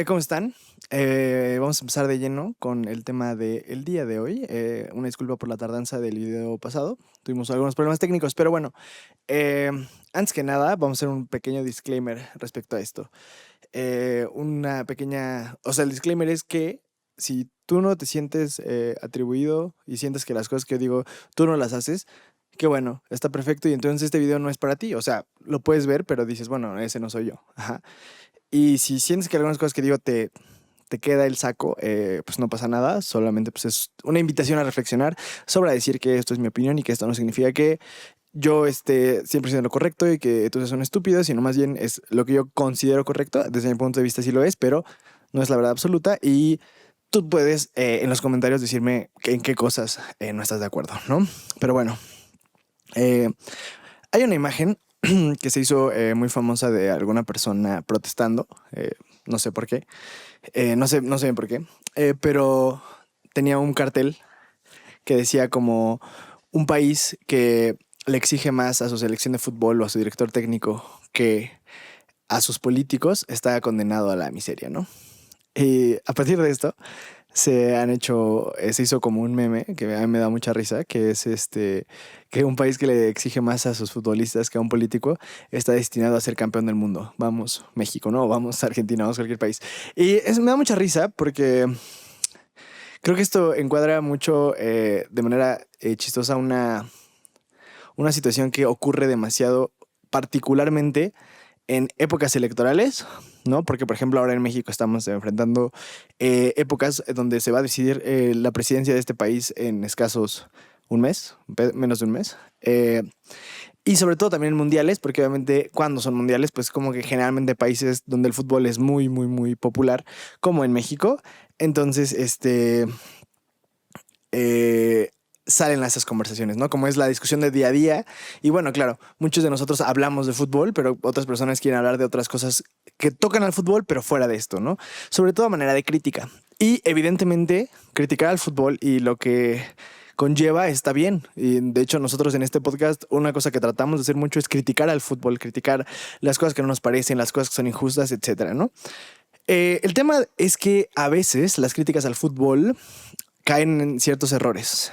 ¿Cómo están? Vamos a empezar de lleno con el tema del día de hoy. Una disculpa por la tardanza del video pasado. Tuvimos algunos problemas técnicos, pero bueno, eh, antes que nada, vamos a hacer un pequeño disclaimer respecto a esto. El disclaimer es que si tú no te sientes atribuido y sientes que las cosas que yo digo tú no las haces, que bueno, está perfecto y entonces este video no es para ti. O sea, lo puedes ver, pero dices, bueno, ese no soy yo. Ajá. Y si sientes que algunas cosas que digo te queda el saco, pues no pasa nada, solamente pues es una invitación a reflexionar sobre decir que esto es mi opinión y que esto no significa que yo esté siempre siendo lo correcto y que tú seas un estúpido, sino más bien es lo que yo considero correcto, desde mi punto de vista sí lo es, pero no es la verdad absoluta y tú puedes en los comentarios decirme en qué cosas no estás de acuerdo, ¿no? Pero bueno, eh, hay una imagen que se hizo muy famosa de alguna persona protestando, no sé por qué, no sé bien por qué, pero tenía un cartel que decía como un país que le exige más a su selección de fútbol o a su director técnico que a sus políticos está condenado a la miseria, ¿no? Y a partir de esto se hizo como un meme que a mí me da mucha risa, que es que un país que le exige más a sus futbolistas que a un político está destinado a ser campeón del mundo. Vamos, México, ¿no? Vamos, Argentina, vamos, cualquier país. Me da mucha risa porque creo que esto encuadra mucho de manera chistosa una situación que ocurre demasiado, particularmente en épocas electorales, ¿no? Porque, por ejemplo, ahora en México estamos enfrentando épocas donde se va a decidir la presidencia de este país en escasos un mes, menos de un mes. Y sobre todo también en mundiales, porque obviamente cuando son mundiales, pues como que generalmente países donde el fútbol es muy, muy, muy popular, como en México. Entonces, eh, salen esas conversaciones, ¿no? Como es la discusión de día a día. Y bueno, claro, muchos de nosotros hablamos de fútbol, pero otras personas quieren hablar de otras cosas que tocan al fútbol, pero fuera de esto, ¿no? Sobre todo a manera de crítica. Y evidentemente, criticar al fútbol y lo que conlleva está bien. Y de hecho, nosotros en este podcast, una cosa que tratamos de hacer mucho es criticar al fútbol, criticar las cosas que no nos parecen, las cosas que son injustas, etcétera, ¿no? El tema es que a veces las críticas al fútbol caen en ciertos errores,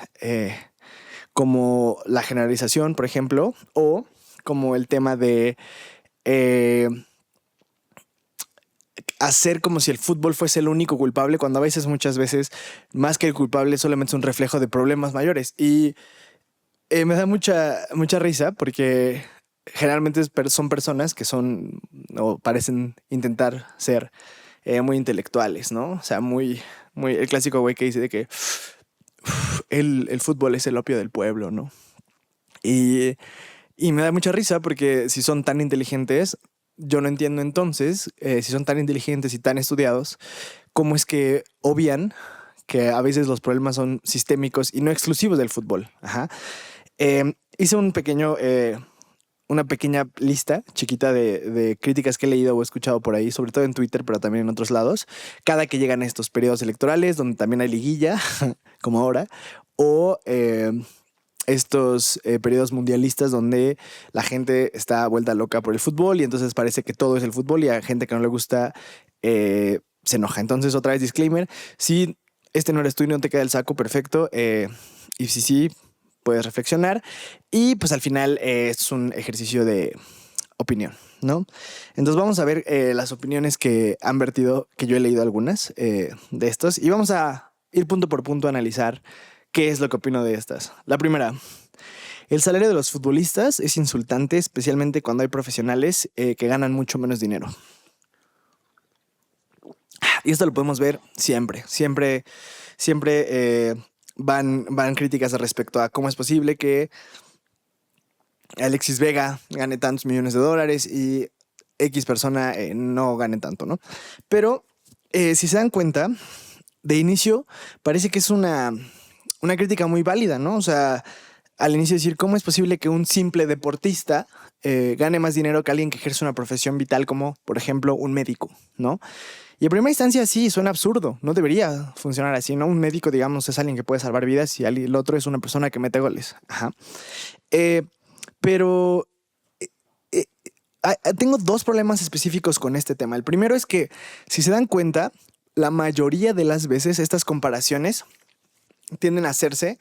como la generalización, por ejemplo, o como el tema de eh, hacer como si el fútbol fuese el único culpable, cuando a veces, muchas veces, más que el culpable, solamente es un reflejo de problemas mayores. Y me da mucha risa porque generalmente son personas que son o parecen intentar ser muy intelectuales, ¿no? O sea, muy el clásico güey que dice de que el fútbol es el opio del pueblo, ¿no? Y, y me da mucha risa porque si son tan inteligentes, yo no entiendo entonces, si son tan inteligentes y tan estudiados, cómo es que obvian que a veces los problemas son sistémicos y no exclusivos del fútbol. Ajá. Hice una pequeña lista chiquita de críticas que he leído o escuchado por ahí, sobre todo en Twitter, pero también en otros lados, cada que llegan estos periodos electorales, donde también hay liguilla, como ahora, o estos periodos mundialistas donde la gente está vuelta loca por el fútbol y entonces parece que todo es el fútbol y a gente que no le gusta se enoja. Entonces, otra vez, disclaimer, si este no eres tú y no te queda el saco, perfecto. Y si sí, puedes reflexionar. Y pues al final es un ejercicio de opinión, ¿no? Entonces vamos a ver las opiniones que han vertido, que yo he leído algunas de estos, y vamos a ir punto por punto a analizar qué es lo que opino de estas. La primera, el salario de los futbolistas es insultante, especialmente cuando hay profesionales que ganan mucho menos dinero. Y esto lo podemos ver siempre van críticas respecto a cómo es posible que Alexis Vega gane tantos millones de dólares y X persona no gane tanto, ¿no? Pero si se dan cuenta, de inicio parece que es una crítica muy válida, ¿no? O sea, al inicio decir, ¿cómo es posible que un simple deportista gane más dinero que alguien que ejerce una profesión vital como, por ejemplo, un médico, ¿no? Y en primera instancia sí, suena absurdo, no debería funcionar así, ¿no? Un médico, digamos, es alguien que puede salvar vidas y el otro es una persona que mete goles. Ajá. Eh, pero eh, tengo dos problemas específicos con este tema. El primero es que, si se dan cuenta, la mayoría de las veces estas comparaciones tienden a hacerse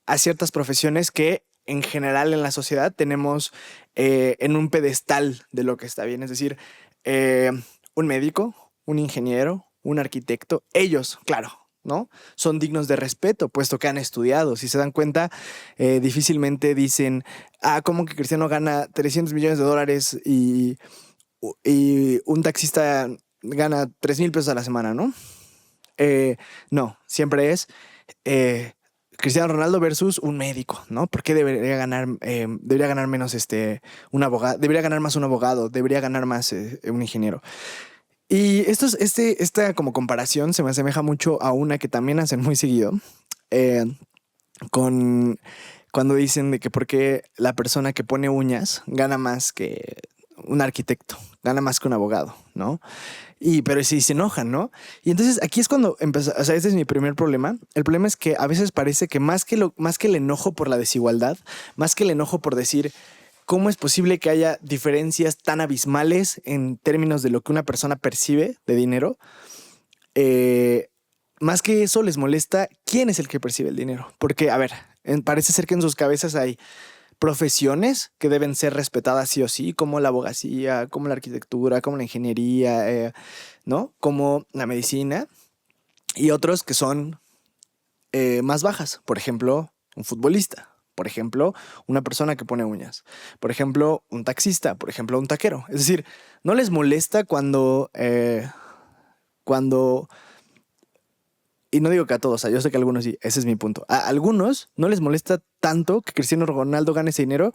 a ciertas profesiones que en general en la sociedad tenemos en un pedestal de lo que está bien. Es decir, un médico, un ingeniero, un arquitecto, ellos, claro, ¿no? Son dignos de respeto, puesto que han estudiado. Si se dan cuenta, difícilmente dicen, ¿cómo que Cristiano gana 300 millones de dólares y un taxista gana 3,000 pesos a la semana, ¿no? No, siempre es Cristiano Ronaldo versus un médico, ¿no? ¿Por qué debería ganar menos un abogado? Debería ganar más un abogado, debería ganar más un ingeniero. Y esta como comparación se me asemeja mucho a una que también hacen muy seguido, eh, con cuando dicen de que por qué la persona que pone uñas gana más que un arquitecto, gana más que un abogado, ¿no? Pero sí se enojan, ¿no? Y entonces aquí es cuando empezó, o sea, este es mi primer problema. El problema es que a veces parece que más que el enojo por la desigualdad, más que el enojo por decir cómo es posible que haya diferencias tan abismales en términos de lo que una persona percibe de dinero, más que eso les molesta quién es el que percibe el dinero. Porque, a ver, parece ser que en sus cabezas hay profesiones que deben ser respetadas sí o sí, como la abogacía, como la arquitectura, como la ingeniería, ¿no? Como la medicina, y otros que son más bajas. Por ejemplo, un futbolista. Por ejemplo, una persona que pone uñas. Por ejemplo, un taxista. Por ejemplo, un taquero. Es decir, no les molesta cuando y no digo que a todos, yo sé que a algunos sí, ese es mi punto. A algunos no les molesta tanto que Cristiano Ronaldo gane ese dinero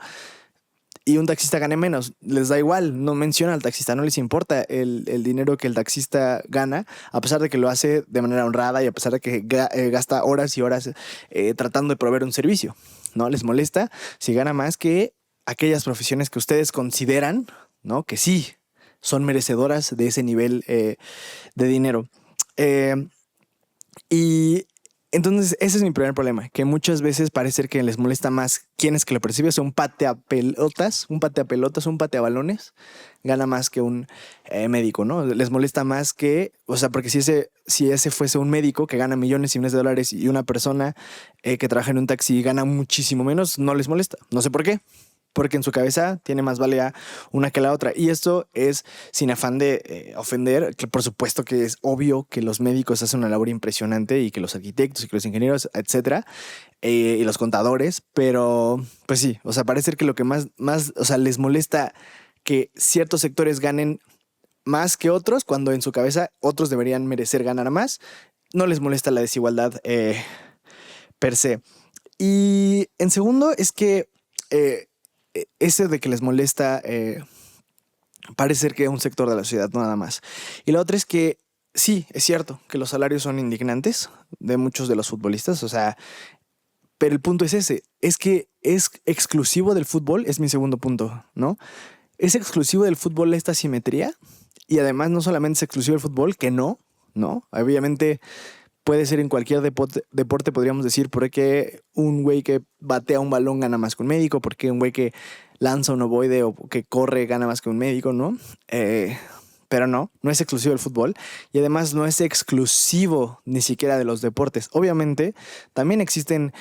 y un taxista gane menos. Les da igual, no menciona al taxista, no les importa el dinero que el taxista gana, a pesar de que lo hace de manera honrada y a pesar de que gasta horas y horas tratando de proveer un servicio. No les molesta si gana más que aquellas profesiones que ustedes consideran, ¿no? Que sí son merecedoras de ese nivel de dinero. Y entonces ese es mi primer problema, que muchas veces parece que les molesta más quién es que lo percibe. O sea, un pateapelotas, un pateabalones gana más que un médico, ¿no? Les molesta más o sea, porque si ese fuese un médico que gana millones y millones de dólares y una persona que trabaja en un taxi gana muchísimo menos, no les molesta. No sé por qué. Porque en su cabeza tiene más valía una que la otra. Y esto es sin afán de ofender, que por supuesto que es obvio que los médicos hacen una labor impresionante y que los arquitectos y que los ingenieros, etcétera, y los contadores, pero pues sí, o sea, parece que lo que más, o sea, les molesta que ciertos sectores ganen más que otros, cuando en su cabeza otros deberían merecer ganar más. No les molesta la desigualdad per se. Y en segundo es que ese de que les molesta parece ser que un sector de la sociedad, no nada más. Y la otra es que sí, es cierto que los salarios son indignantes de muchos de los futbolistas, o sea, pero el punto es ese, es que es exclusivo del fútbol, es mi segundo punto, ¿no? Es exclusivo del fútbol esta simetría, y además no solamente es exclusivo del fútbol, que no, obviamente puede ser en cualquier deporte, podríamos decir, por qué un güey que batea un balón gana más que un médico, por qué un güey que lanza un ovoide o que corre gana más que un médico, ¿no? Pero no es exclusivo del fútbol y además no es exclusivo ni siquiera de los deportes. Obviamente también existen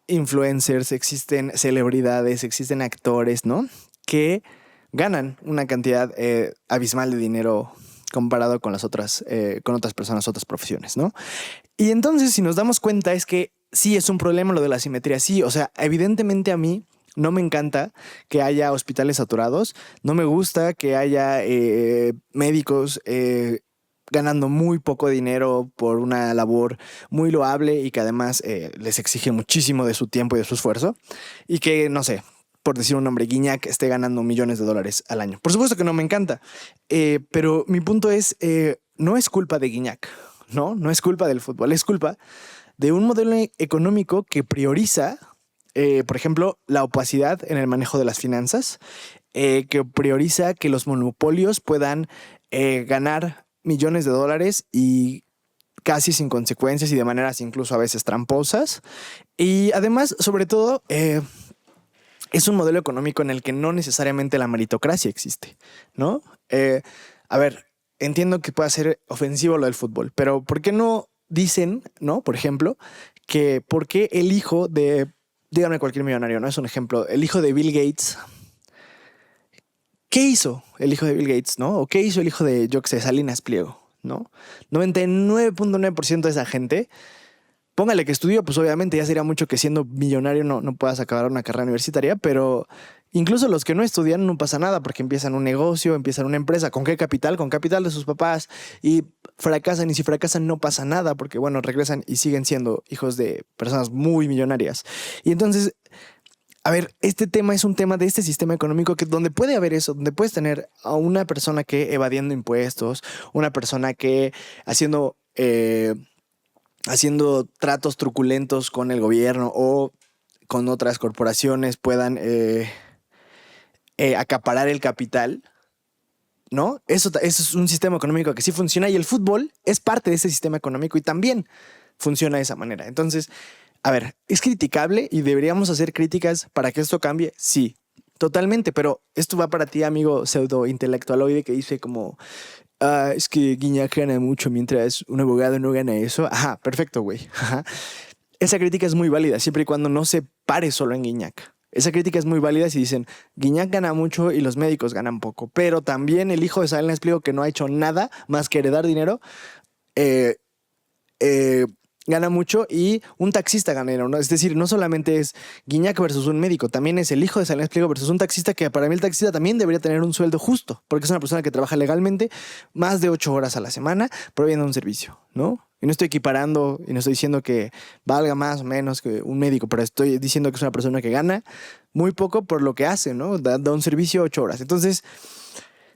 influencers, existen celebridades, existen actores, ¿no? Que ganan una cantidad abismal de dinero comparado con con otras personas, otras profesiones, ¿no? Y entonces, si nos damos cuenta, es que sí es un problema lo de la simetría. Sí, o sea, evidentemente a mí no me encanta que haya hospitales saturados, no me gusta que haya médicos ganando muy poco dinero por una labor muy loable y que además les exige muchísimo de su tiempo y de su esfuerzo, y que, no sé, por decir un nombre, Guiñac esté ganando millones de dólares al año. Por supuesto que no me encanta, pero mi punto es, no es culpa de Guiñac, no es culpa del fútbol, es culpa de un modelo económico que prioriza, por ejemplo, la opacidad en el manejo de las finanzas, que prioriza que los monopolios puedan ganar millones de dólares y casi sin consecuencias y de maneras incluso a veces tramposas. Y además, sobre todo, es un modelo económico en el que no necesariamente la meritocracia existe, ¿no? A ver, entiendo que pueda ser ofensivo lo del fútbol, pero ¿por qué no dicen, ¿no? Por ejemplo, que por qué el hijo de, dígame cualquier millonario, ¿no? Es un ejemplo, el hijo de Bill Gates, ¿qué hizo el hijo de Bill Gates, ¿no? ¿O qué hizo el hijo de, yo qué sé, Salinas Pliego, ¿no? 99.9% de esa gente, póngale que estudió, pues obviamente ya sería mucho que siendo millonario no puedas acabar una carrera universitaria, pero incluso los que no estudian no pasa nada porque empiezan un negocio, empiezan una empresa. ¿Con qué capital? Con capital de sus papás y fracasan, y si fracasan no pasa nada porque, bueno, regresan y siguen siendo hijos de personas muy millonarias. Y entonces, a ver, este tema es un tema de este sistema económico que donde puede haber eso, donde puedes tener a una persona que evadiendo impuestos, una persona que haciendo tratos truculentos con el gobierno o con otras corporaciones puedan acaparar el capital, ¿no? Eso es un sistema económico que sí funciona y el fútbol es parte de ese sistema económico y también funciona de esa manera. Entonces, a ver, ¿es criticable y deberíamos hacer críticas para que esto cambie? Sí, totalmente, pero esto va para ti, amigo pseudo intelectualoide que dice como, es que Guiñac gana mucho mientras un abogado no gana eso. Ajá, perfecto, güey. Ajá. Esa crítica es muy válida siempre y cuando no se pare solo en Guiñac. Esa crítica es muy válida si dicen Guiñac gana mucho y los médicos ganan poco, pero también el hijo de Salinas Pliego que no ha hecho nada más que heredar dinero, eh, eh, gana mucho y un taxista gana dinero, ¿no? Es decir, no solamente es Guiñac versus un médico, también es el hijo de Salinas Pliego versus un taxista que para mí el taxista también debería tener un sueldo justo, porque es una persona que trabaja legalmente más de 8 horas a la semana proveyendo un servicio, ¿no? Y no estoy equiparando y no estoy diciendo que valga más o menos que un médico, pero estoy diciendo que es una persona que gana muy poco por lo que hace, ¿no? Da un servicio 8 horas. Entonces,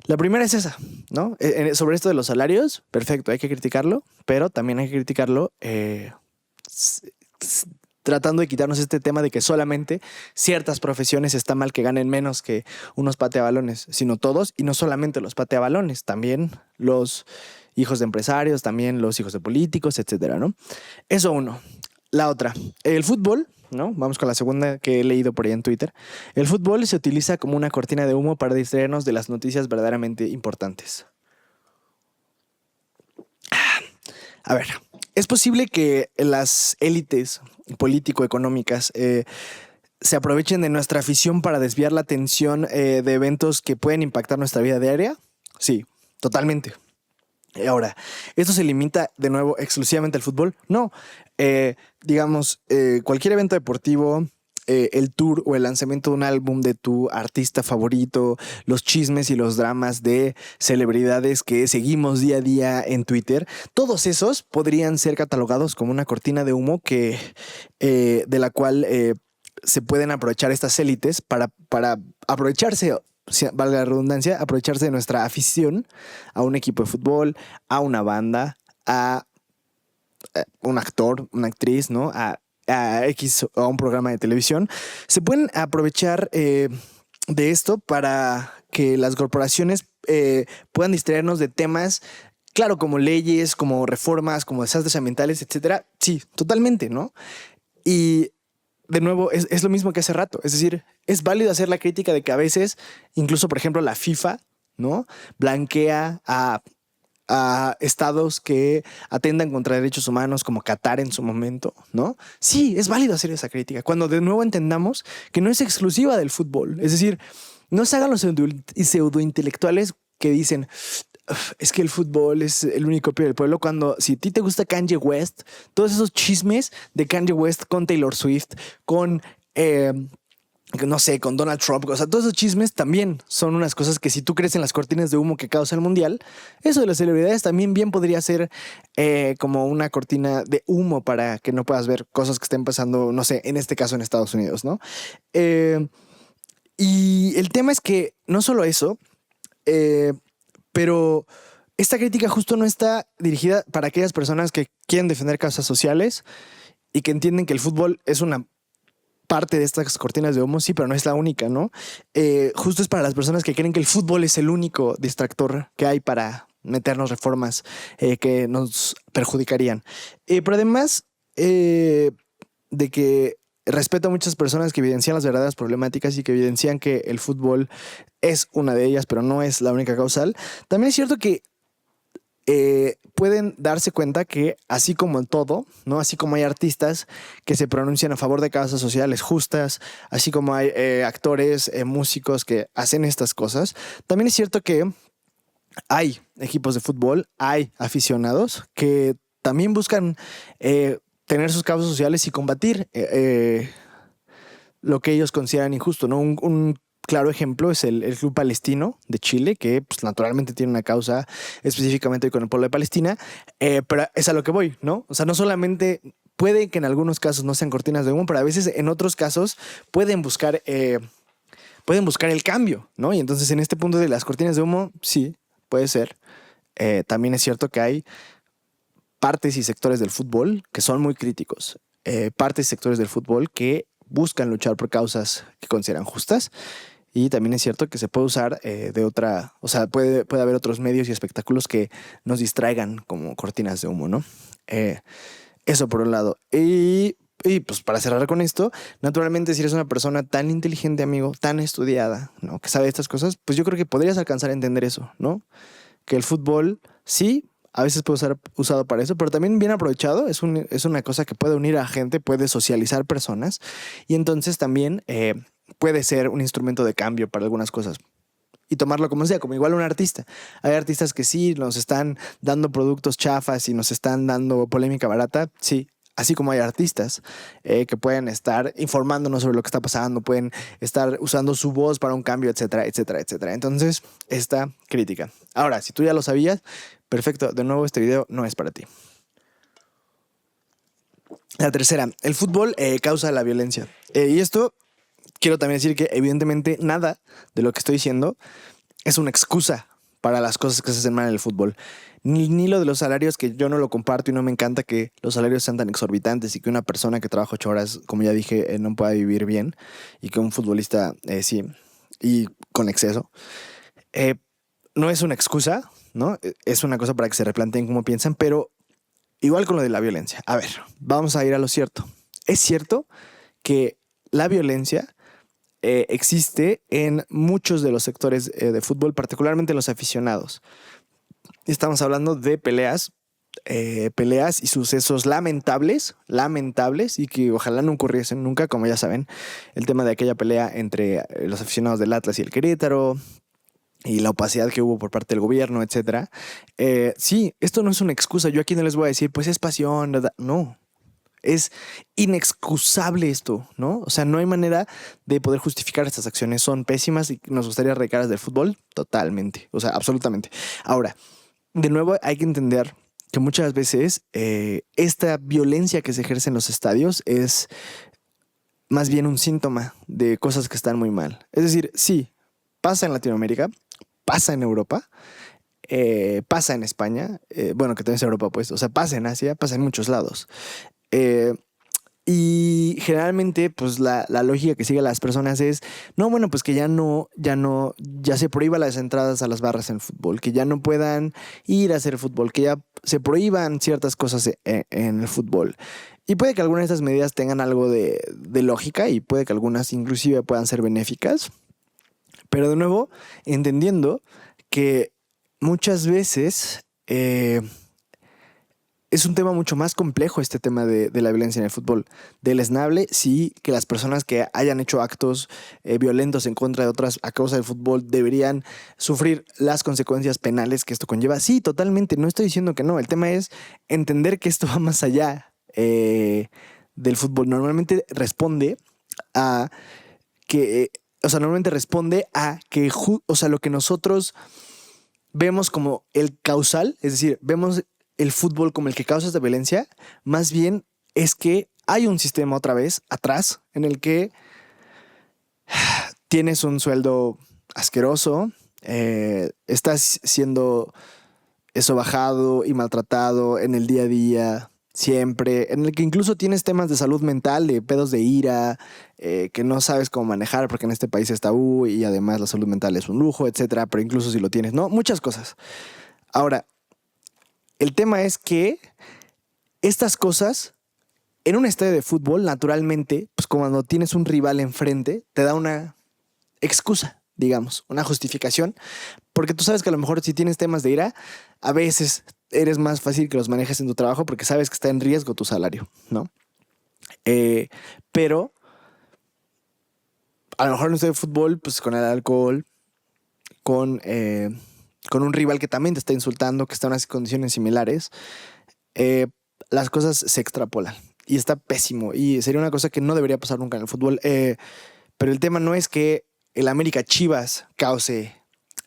la primera es esa, ¿no? Sobre esto de los salarios, perfecto, hay que criticarlo, pero también hay que criticarlo tratando de quitarnos este tema de que solamente ciertas profesiones está mal que ganen menos que unos pateabalones, sino todos, y no solamente los pateabalones, también los hijos de empresarios, también los hijos de políticos, etcétera, ¿no? Eso uno. La otra, el fútbol, ¿no? Vamos con la segunda que he leído por ahí en Twitter. El fútbol se utiliza como una cortina de humo para distraernos de las noticias verdaderamente importantes. A ver, es posible que las élites político-económicas se aprovechen de nuestra afición para desviar la atención de eventos que pueden impactar nuestra vida diaria. Sí, totalmente. Ahora, ¿esto se limita de nuevo exclusivamente al fútbol? No. Digamos, cualquier evento deportivo, el tour o el lanzamiento de un álbum de tu artista favorito, los chismes y los dramas de celebridades que seguimos día a día en Twitter, todos esos podrían ser catalogados como una cortina de humo de la cual se pueden aprovechar estas élites para aprovecharse, valga la redundancia, aprovecharse de nuestra afición a un equipo de fútbol, a una banda, a un actor, una actriz, ¿no? A un programa de televisión. Se pueden aprovechar de esto para que las corporaciones puedan distraernos de temas, claro, como leyes, como reformas, como desastres ambientales, etcétera. Sí, totalmente, ¿no? Y de nuevo, es lo mismo que hace rato. Es decir, es válido hacer la crítica de que a veces, incluso por ejemplo la FIFA, ¿no? Blanquea a estados que atentan contra derechos humanos como Qatar en su momento, ¿no? Sí, es válido hacer esa crítica. Cuando de nuevo entendamos que no es exclusiva del fútbol. Es decir, no se hagan los pseudointelectuales que dicen es que el fútbol es el único opio del pueblo, cuando si a ti te gusta Kanye West, todos esos chismes de Kanye West con Taylor Swift, con no sé, con Donald Trump, o sea, todos esos chismes también son unas cosas que si tú crees en las cortinas de humo que causa el mundial, eso de las celebridades también bien podría ser como una cortina de humo para que no puedas ver cosas que estén pasando, no sé, en este caso en Estados Unidos, ¿no? Y el tema es que no solo eso, pero esta crítica justo no está dirigida para aquellas personas que quieren defender causas sociales y que entienden que el fútbol es una parte de estas cortinas de humo, sí, pero no es la única, ¿no? Justo es para las personas que creen que el fútbol es el único distractor que hay para meternos reformas que nos perjudicarían. Pero además de que respeto a muchas personas que evidencian las verdaderas problemáticas y que evidencian que el fútbol es una de ellas, pero no es la única causal. También es cierto que pueden darse cuenta que así como en todo, ¿no? Así como hay artistas que se pronuncian a favor de causas sociales justas, así como hay actores, músicos que hacen estas cosas, también es cierto que hay equipos de fútbol, hay aficionados que también buscan tener sus causas sociales y combatir lo que ellos consideran injusto, ¿no? Un claro ejemplo es el Club Palestino de Chile, que pues, naturalmente tiene una causa específicamente con el pueblo de Palestina, pero es a lo que voy, ¿no? O sea, no solamente puede que en algunos casos no sean cortinas de humo, pero a veces en otros casos pueden buscar el cambio, ¿no? Y entonces en este punto de las cortinas de humo, sí, puede ser. También es cierto que hay partes y sectores del fútbol que son muy críticos, partes y sectores del fútbol que buscan luchar por causas que consideran justas. Y también es cierto que se puede usar de otra, o sea, puede haber otros medios y espectáculos que nos distraigan como cortinas de humo, ¿no? Eso por un lado. Y pues para cerrar con esto, naturalmente si eres una persona tan inteligente, amigo, tan estudiada, ¿no? Que sabe estas cosas, pues yo creo que podrías alcanzar a entender eso, ¿no? Que el fútbol sí, a veces puede ser usado para eso, pero también bien aprovechado, es una cosa que puede unir a gente, puede socializar personas y entonces también puede ser un instrumento de cambio para algunas cosas. Y tomarlo como sea, como igual un artista. Hay artistas que sí nos están dando productos chafas y nos están dando polémica barata, sí. Así como hay artistas que pueden estar informándonos sobre lo que está pasando, pueden estar usando su voz para un cambio, etcétera, etcétera, etcétera. Entonces, esta crítica. Ahora, si tú ya lo sabías, perfecto. De nuevo, este video no es para ti. La tercera, el fútbol causa la violencia. Y esto, quiero también decir que evidentemente nada de lo que estoy diciendo es una excusa para las cosas que se hacen mal en el fútbol. Ni lo de los salarios, que yo no lo comparto y no me encanta que los salarios sean tan exorbitantes y que una persona que trabaja 8 horas, como ya dije, no pueda vivir bien y que un futbolista sí, y con exceso. No es una excusa, ¿no? Es una cosa para que se replanteen cómo piensan, pero igual con lo de la violencia. A ver, vamos a ir a lo cierto. Es cierto que la violencia existe en muchos de los sectores de fútbol, particularmente los aficionados. Estamos hablando de peleas y sucesos lamentables y que ojalá no ocurriesen nunca, como ya saben, el tema de aquella pelea entre los aficionados del Atlas y el Querétaro y la opacidad que hubo por parte del gobierno, etcétera. Sí, esto no es una excusa. Yo aquí no les voy a decir, pues es pasión, ¿verdad? No. Es inexcusable esto, ¿no? O sea, no hay manera de poder justificar estas acciones. Son pésimas y nos gustaría arrancarlas del fútbol totalmente. O sea, absolutamente. Ahora, de nuevo hay que entender que muchas veces esta violencia que se ejerce en los estadios es más bien un síntoma de cosas que están muy mal. Es decir, sí, pasa en Latinoamérica, pasa en Europa, pasa en España, bueno, que también es Europa, pues, o sea, pasa en Asia, pasa en muchos lados. Y generalmente, pues la lógica que sigue a las personas es, no, bueno, pues que ya se prohíba las entradas a las barras en el fútbol, que ya no puedan ir a hacer fútbol, que ya se prohíban ciertas cosas en el fútbol. Y puede que algunas de estas medidas tengan algo de lógica y puede que algunas inclusive puedan ser benéficas. Pero de nuevo, entendiendo que muchas veces es un tema mucho más complejo este tema de la violencia en el fútbol. Deleznable, sí, que las personas que hayan hecho actos violentos en contra de otras a causa del fútbol deberían sufrir las consecuencias penales que esto conlleva. Sí, totalmente, no estoy diciendo que no. El tema es entender que esto va más allá del fútbol. Normalmente responde a que... lo que nosotros vemos como el causal, es decir, vemos el fútbol como el que causa esta violencia, más bien es que hay un sistema otra vez atrás en el que tienes un sueldo asqueroso, estás siendo sobajado y maltratado en el día a día, siempre, en el que incluso tienes temas de salud mental, de pedos de ira, que no sabes cómo manejar porque en este país es tabú y además la salud mental es un lujo, etcétera, pero incluso si lo tienes, no, muchas cosas. Ahora, el tema es que estas cosas en un estadio de fútbol, naturalmente, pues cuando tienes un rival enfrente, te da una excusa, digamos, una justificación, porque tú sabes que a lo mejor si tienes temas de ira, a veces eres más fácil que los manejes en tu trabajo porque sabes que está en riesgo tu salario, ¿no? Pero a lo mejor en un estadio de fútbol, pues con el alcohol, con un rival que también te está insultando, que está en unas condiciones similares, las cosas se extrapolan y está pésimo y sería una cosa que no debería pasar nunca en el fútbol. Pero el tema no es que el América Chivas cause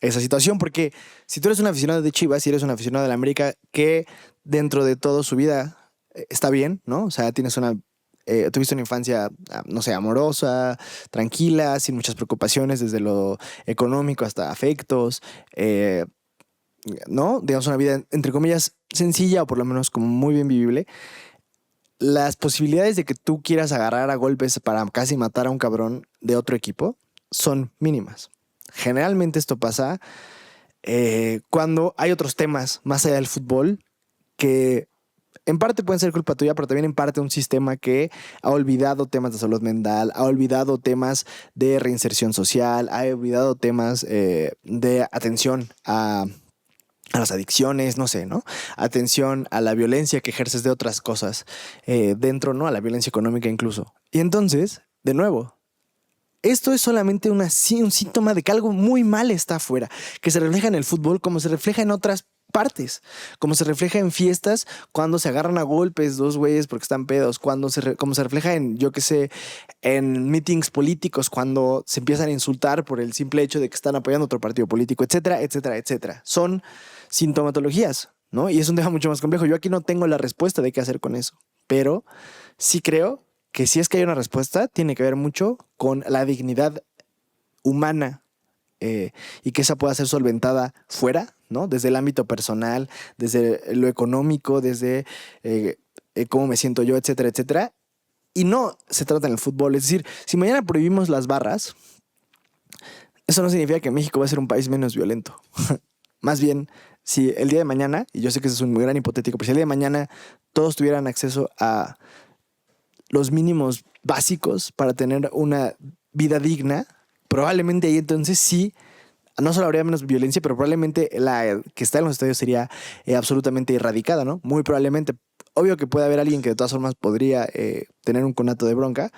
esa situación, porque si tú eres un aficionado de Chivas y eres un aficionado de la América que dentro de todo su vida está bien, ¿no? O sea, tuviste una infancia, no sé, amorosa, tranquila, sin muchas preocupaciones, desde lo económico hasta afectos, ¿no? Digamos, una vida, entre comillas, sencilla o por lo menos como muy bien vivible. Las posibilidades de que tú quieras agarrar a golpes para casi matar a un cabrón de otro equipo son mínimas. Generalmente esto pasa cuando hay otros temas más allá del fútbol que en parte pueden ser culpa tuya, pero también en parte un sistema que ha olvidado temas de salud mental, ha olvidado temas de reinserción social, ha olvidado temas de atención a las adicciones, no sé, ¿no? Atención a la violencia que ejerces de otras cosas dentro, ¿no? A la violencia económica incluso. Y entonces, de nuevo, esto es solamente un síntoma de que algo muy mal está afuera, que se refleja en el fútbol como se refleja en otras partes, como se refleja en fiestas cuando se agarran a golpes dos güeyes porque están pedos, como se refleja en, yo qué sé, en meetings políticos, cuando se empiezan a insultar por el simple hecho de que están apoyando otro partido político, etcétera, etcétera, etcétera. Son sintomatologías, ¿no? Y es un tema mucho más complejo. Yo aquí no tengo la respuesta de qué hacer con eso, pero sí creo que si es que hay una respuesta, tiene que ver mucho con la dignidad humana y que esa pueda ser solventada fuera, ¿no? Desde el ámbito personal, desde lo económico, desde cómo me siento yo, etcétera, etcétera. Y no se trata en el fútbol. Es decir, si mañana prohibimos las barras, eso no significa que México va a ser un país menos violento. Más bien, si el día de mañana, y yo sé que eso es un gran hipotético, pero si el día de mañana todos tuvieran acceso a los mínimos básicos para tener una vida digna, probablemente ahí entonces sí, no solo habría menos violencia, pero probablemente la que está en los estadios sería absolutamente erradicada, ¿no? Muy probablemente. Obvio que puede haber alguien que de todas formas podría tener un conato de bronca,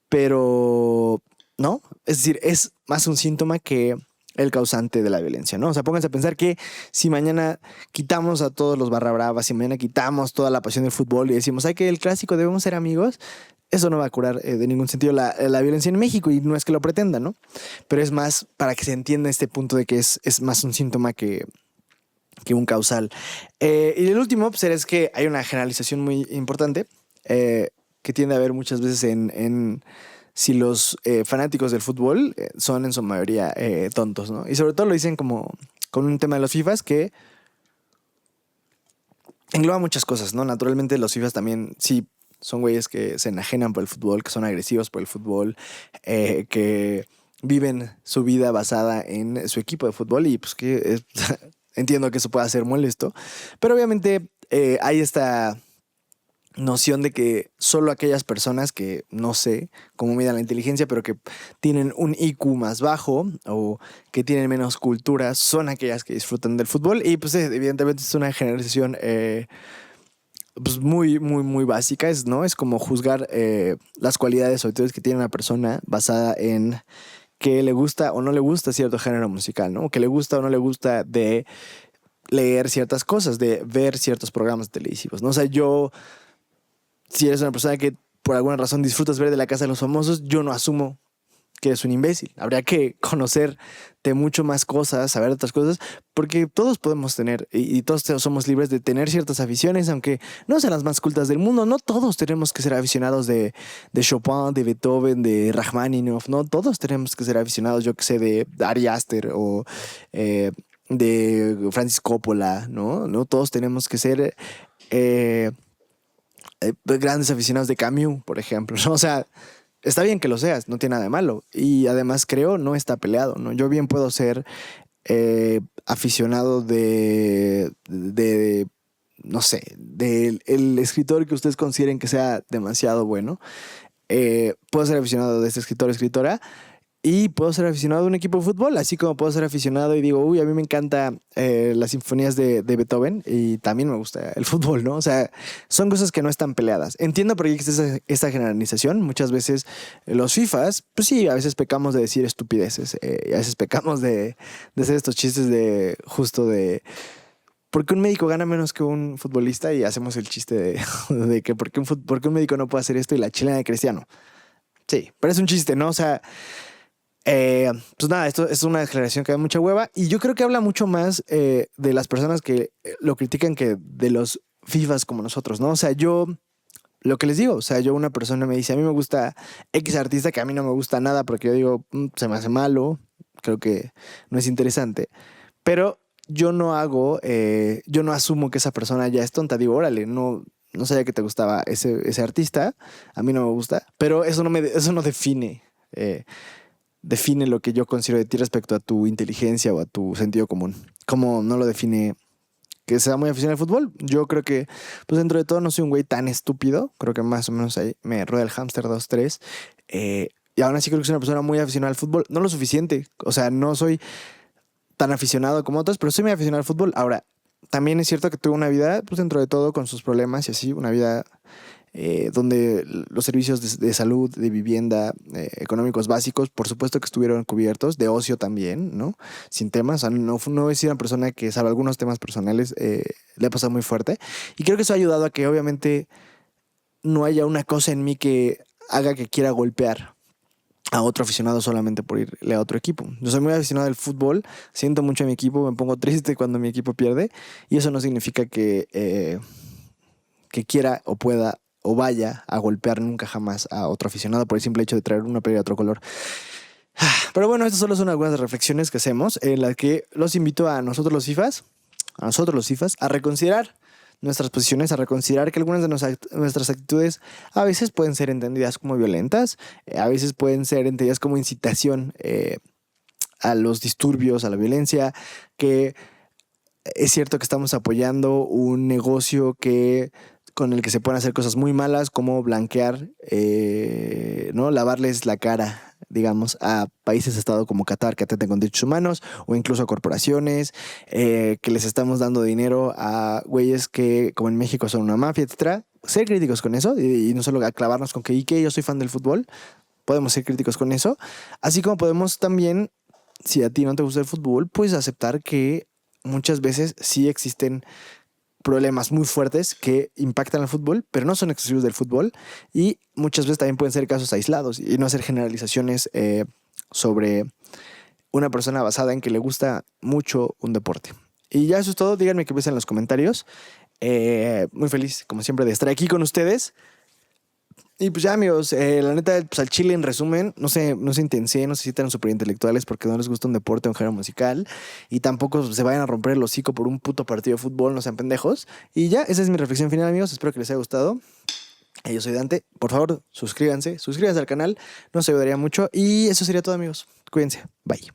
pero no. Es decir, es más un síntoma que el causante de la violencia, ¿no? O sea, pónganse a pensar que si mañana quitamos a todos los barra bravas, si mañana quitamos toda la pasión del fútbol y decimos, ay, que el clásico debemos ser amigos, eso no va a curar de ningún sentido la violencia en México y no es que lo pretenda, ¿no? Pero es más para que se entienda este punto de que es más un síntoma que un causal. Y el último pues, es que hay una generalización muy importante que tiende a haber muchas veces en si los fanáticos del fútbol son en su mayoría tontos, ¿no? Y sobre todo lo dicen como con un tema de los FIFAs que engloba muchas cosas, ¿no? Naturalmente los FIFAs también sí son güeyes que se enajenan por el fútbol, que son agresivos por el fútbol, que viven su vida basada en su equipo de fútbol y pues que entiendo que eso pueda ser molesto, pero obviamente hay esta noción de que solo aquellas personas que no sé cómo midan la inteligencia, pero que tienen un IQ más bajo o que tienen menos cultura, son aquellas que disfrutan del fútbol y pues evidentemente es una generalización pues muy, muy, muy básica, ¿no? Es como juzgar las cualidades o actitudes que tiene una persona basada en que le gusta o no le gusta cierto género musical, ¿no? Que le gusta o no le gusta de leer ciertas cosas, de ver ciertos programas televisivos, ¿no? O sea, si eres una persona que por alguna razón disfrutas ver de La Casa de los Famosos, yo no asumo que eres un imbécil. Habría que conocerte mucho más cosas, saber otras cosas, porque todos podemos tener, y todos somos libres de tener ciertas aficiones, aunque no sean las más cultas del mundo. No todos tenemos que ser aficionados de Chopin, de Beethoven, de Rachmaninoff. No todos tenemos que ser aficionados, yo que sé, de Ari Aster o de Francis Coppola, ¿no? No todos tenemos que ser grandes aficionados de Camus, por ejemplo, ¿no? O sea, está bien que lo seas, no tiene nada de malo. Y además creo no está peleado, ¿no? Yo bien puedo ser aficionado de, no sé, del el escritor que ustedes consideren que sea demasiado bueno. Puedo ser aficionado de este escritor o escritora y puedo ser aficionado de un equipo de fútbol, así como puedo ser aficionado y digo, uy, a mí me encantan las sinfonías de Beethoven y también me gusta el fútbol, ¿no? O sea, son cosas que no están peleadas. Entiendo por qué existe esta generalización. Muchas veces los FIFAs, pues sí, a veces pecamos de decir estupideces, y a veces pecamos de hacer estos chistes de justo de... ¿Por qué un médico gana menos que un futbolista? Y hacemos el chiste de que ¿por qué un médico no puede hacer esto y la chilena de Cristiano? Sí, pero es un chiste, ¿no? O sea, pues nada, esto es una declaración que da mucha hueva y yo creo que habla mucho más de las personas que lo critican que de los FIFAs como nosotros, ¿no? O sea, yo, lo que les digo, o sea, yo una persona me dice, a mí me gusta X artista que a mí no me gusta nada porque yo digo, se me hace malo, creo que no es interesante, pero yo no asumo que esa persona ya es tonta, digo, órale, no sabía que te gustaba ese artista, a mí no me gusta, pero eso no define lo que yo considero de ti respecto a tu inteligencia o a tu sentido común. Como no lo define que sea muy aficionado al fútbol. Yo creo que, pues dentro de todo, no soy un güey tan estúpido. Creo que más o menos ahí me rueda el hámster 2-3. Y aún así creo que soy una persona muy aficionada al fútbol. No lo suficiente. O sea, no soy tan aficionado como otros, pero soy muy aficionado al fútbol. Ahora, también es cierto que tuve una vida, pues dentro de todo, con sus problemas y así, una vida donde los servicios de salud, de vivienda, económicos básicos, por supuesto que estuvieron cubiertos, de ocio también, ¿no? Sin temas, o sea, no he sido una persona que, salvo algunos temas personales, le ha pasado muy fuerte. Y creo que eso ha ayudado a que obviamente no haya una cosa en mí que haga que quiera golpear a otro aficionado solamente por irle a otro equipo. Yo soy muy aficionado al fútbol, siento mucho a mi equipo, me pongo triste cuando mi equipo pierde y eso no significa que quiera o pueda o vaya a golpear nunca jamás a otro aficionado por el simple hecho de traer una playera de otro color. Pero bueno, estas solo son algunas reflexiones que hacemos en las que los invito a nosotros los FIFAs, a reconsiderar nuestras posiciones, a reconsiderar que algunas de nuestras actitudes a veces pueden ser entendidas como violentas, a veces pueden ser entendidas como incitación a los disturbios, a la violencia, que es cierto que estamos apoyando un negocio con el que se pueden hacer cosas muy malas, como blanquear, ¿no? Lavarles la cara, digamos, a países de Estado como Qatar que atentan con derechos humanos, o incluso a corporaciones, que les estamos dando dinero a güeyes que, como en México, son una mafia, etcétera. Ser críticos con eso y no solo clavarnos con que yo soy fan del fútbol. Podemos ser críticos con eso. Así como podemos también, si a ti no te gusta el fútbol, pues aceptar que muchas veces sí existen problemas muy fuertes que impactan al fútbol, pero no son exclusivos del fútbol y muchas veces también pueden ser casos aislados y no hacer generalizaciones sobre una persona basada en que le gusta mucho un deporte. Y ya eso es todo, díganme qué piensan en los comentarios. Muy feliz, como siempre, de estar aquí con ustedes. Y pues ya, amigos, la neta, pues al chile, en resumen, no se intensen, no se sientan súper intelectuales porque no les gusta un deporte o un género musical. Y tampoco se vayan a romper el hocico por un puto partido de fútbol, no sean pendejos. Y ya, esa es mi reflexión final, amigos. Espero que les haya gustado. Yo soy Dante. Por favor, suscríbanse al canal. Nos ayudaría mucho. Y eso sería todo, amigos. Cuídense. Bye.